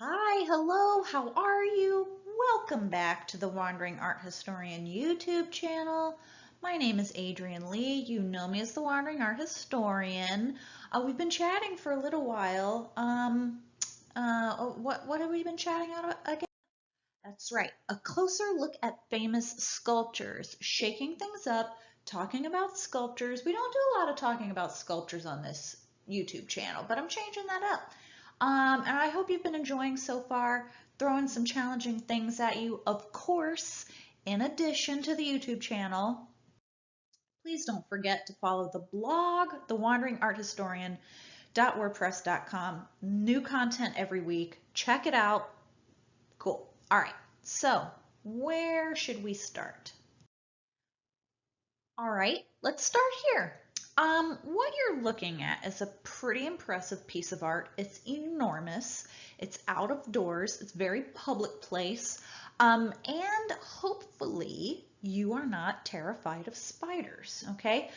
Hi, hello, how are you? Welcome back to the Wandering Art Historian YouTube channel. My name is Adrienne Lee. You know me as the Wandering Art Historian. We've been chatting for a little while. What have we been chatting about again? That's right, a closer look at famous sculptures, shaking things up, talking about sculptures. We don't do a lot of talking about sculptures on this YouTube channel, but I'm changing that up. And I hope you've been enjoying so far, throwing some challenging things at you. Of course, in addition to the YouTube channel, please don't forget to follow the blog, The Wandering Art Historian .wordpress.com. New content every week. Check it out. Cool. All right. So, where should we start? All right, let's start here. What you're looking at is a pretty impressive piece of art. It's enormous. It's out of doors. It's very public place. And hopefully you are not terrified of spiders, okay?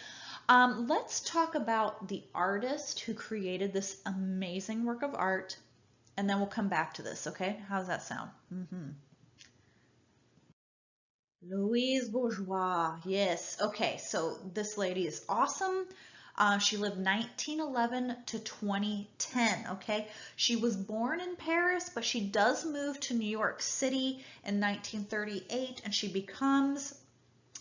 Let's talk about the artist who created this amazing work of art, and then we'll come back to this, okay? How does that sound? Louise Bourgeois, yes. Okay, so this lady is awesome. She lived 1911 to 2010, okay? She was born in Paris, but she does move to New York City in 1938, and she becomes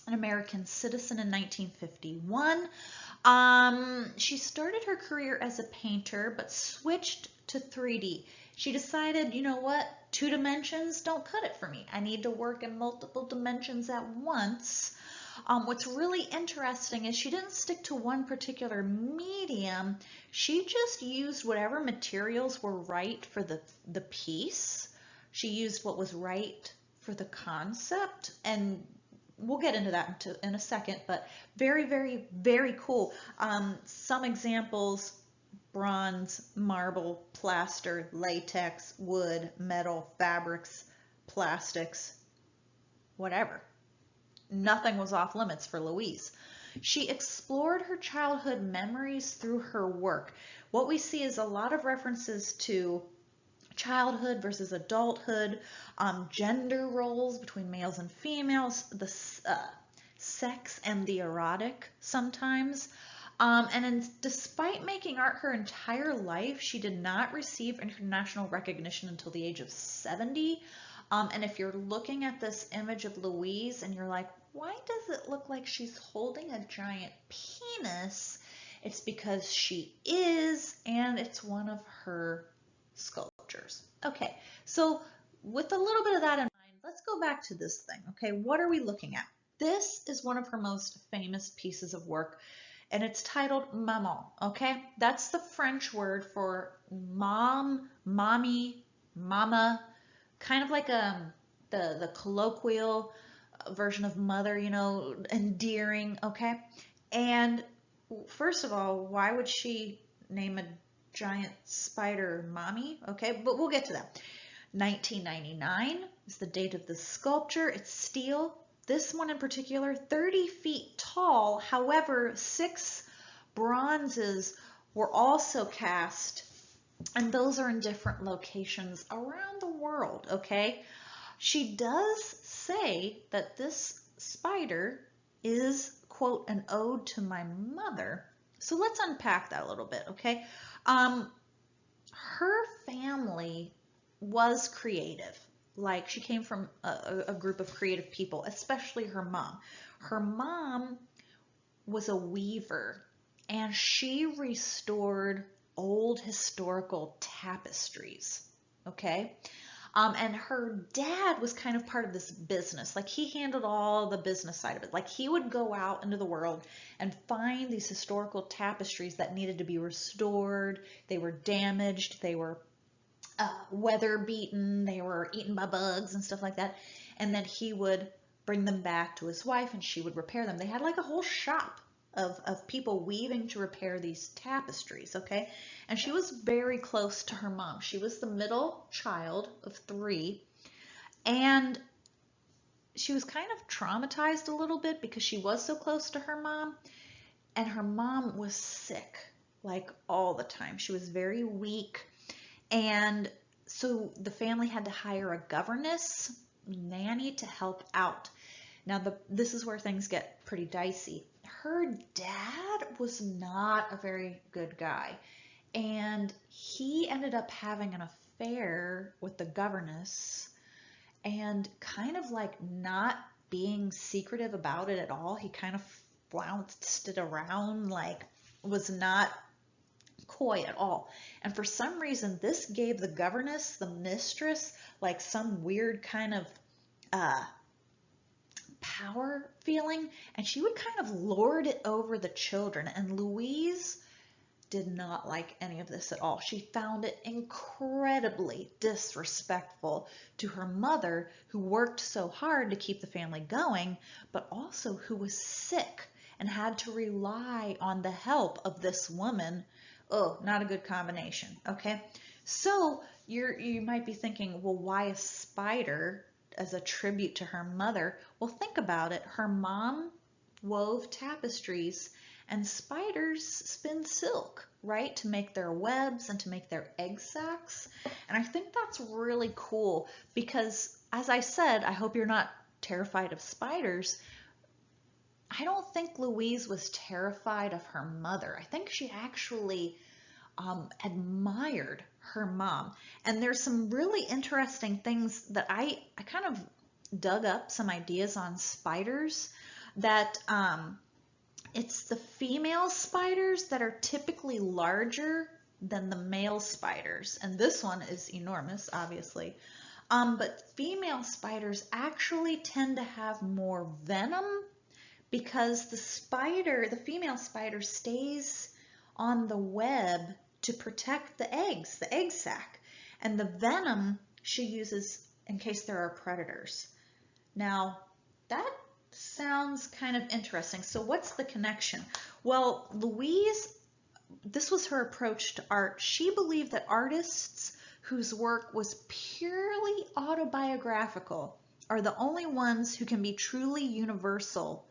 an American citizen in 1951. She started her career as a painter, but switched to 3D. She decided, you know what, 2 dimensions don't cut it for me. I need to work in multiple dimensions at once. What's really interesting is she didn't stick to one particular medium. She just used whatever materials were right for the piece. She used what was right for the concept, and we'll get into that in a second, but very, very, very cool. Some examples: bronze, marble, plaster, latex, wood, metal, fabrics, plastics, whatever. Nothing was off limits for Louise. She explored her childhood memories through her work. What we see is a lot of references to childhood versus adulthood, gender roles between males and females, the sex and the erotic sometimes. Despite making art her entire life, she did not receive international recognition until the age of 70. And if you're looking at this image of Louise and you're like, why does it look like she's holding a giant penis? It's because she is, and it's one of her sculptures. Okay, so with a little bit of that in mind, let's go back to this thing. Okay, what are we looking at? This is one of her most famous pieces of work, and it's titled Maman. Okay, that's the French word for mom, mommy, mama, kind of like the colloquial version of mother, you know, endearing. Okay, and first of all, why would she name a giant spider mommy? Okay, but we'll get to that. 1999 is the date of the sculpture. It's steel. This one in particular, 30 feet tall. However, 6 bronzes were also cast, and those are in different locations around the world, okay? She does say that this spider is, quote, an ode to my mother. So let's unpack that a little bit, okay? Her family was creative. Like, she came from a group of creative people, especially her mom. Her mom was a weaver, and she restored old historical tapestries, okay? And her dad was kind of part of this business. Like, he handled all the business side of it. Like, he would go out into the world and find these historical tapestries that needed to be restored. They were damaged. They were weather beaten. They were eaten by bugs and stuff like that. And then he would bring them back to his wife, and she would repair them. They had like a whole shop of people weaving to repair these tapestries, okay? And she was very close to her mom. She was the middle child of 3, and she was kind of traumatized a little bit because she was so close to her mom, and her mom was sick like all the time. She was very weak, and So the family had to hire a governess, nanny to help out. Now, this is where things get pretty dicey. Her dad was not a very good guy, and he ended up having an affair with the governess and kind of like not being secretive about it at all. He kind of flounced it around, like was not coy at all. And for some reason, this gave the governess, the mistress, like some weird kind of uh, power feeling, and she would kind of lord it over the children. And Louise did not like any of this at all. She found it incredibly disrespectful to her mother, who worked so hard to keep the family going, but also who was sick and had to rely on the help of this woman. Oh, not a good combination, okay? So you might be thinking, well, why a spider as a tribute to her mother? Well, think about it. Her mom wove tapestries, and spiders spin silk, right, to make their webs and to make their egg sacs. And I think that's really cool because, as I said, I hope you're not terrified of spiders. I don't think Louise was terrified of her mother. I think she actually admired her mom. And there's some really interesting things that I kind of dug up some ideas on spiders that it's the female spiders that are typically larger than the male spiders. And this one is enormous, obviously. But female spiders actually tend to have more venom because the female spider stays on the web to protect the eggs, the egg sac. And the venom she uses in case there are predators. Now, that sounds kind of interesting. So what's the connection? Well, Louise, this was her approach to art. She believed that artists whose work was purely autobiographical are the only ones who can be truly universal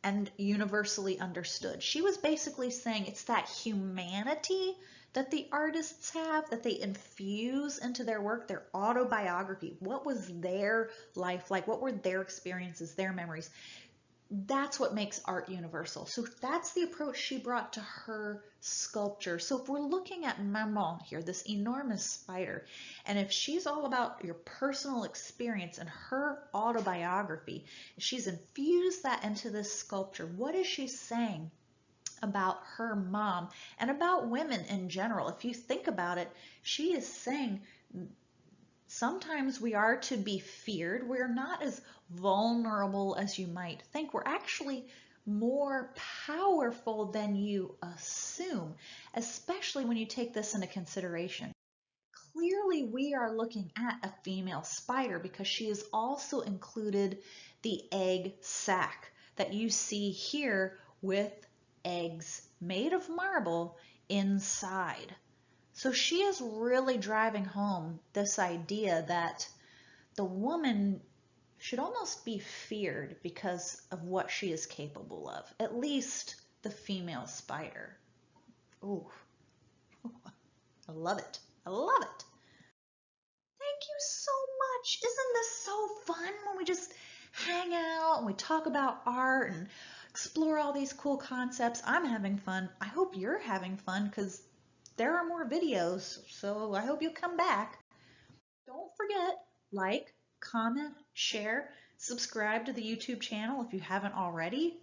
and universally understood. She was basically saying it's that humanity that the artists have, that they infuse into their work, their autobiography. What was their life like? What were their experiences, their memories? That's what makes art universal. So that's the approach she brought to her sculpture. So if we're looking at Maman here, this enormous spider, and if she's all about your personal experience and her autobiography, she's infused that into this sculpture, what is she saying about her mom and about women in general? If you think about it, she is saying sometimes we are to be feared. We're not as vulnerable as you might think. We're actually more powerful than you assume, especially when you take this into consideration. Clearly, we are looking at a female spider because she has also included the egg sac that you see here with eggs made of marble inside. So she is really driving home this idea that the woman should almost be feared because of what she is capable of, at least the female spider. Ooh, I love it. I love it. Thank you so much. Isn't this so fun when we just hang out and we talk about art and explore all these cool concepts? I'm having fun. I hope you're having fun because there are more videos, so I hope you'll come back. Don't forget, like, comment, share, subscribe to the YouTube channel if you haven't already.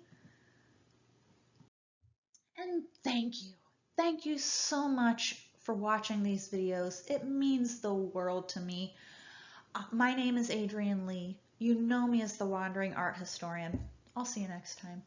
And thank you. Thank you so much for watching these videos. It means the world to me. My name is Adrienne Lee. You know me as the Wandering Art Historian. I'll see you next time.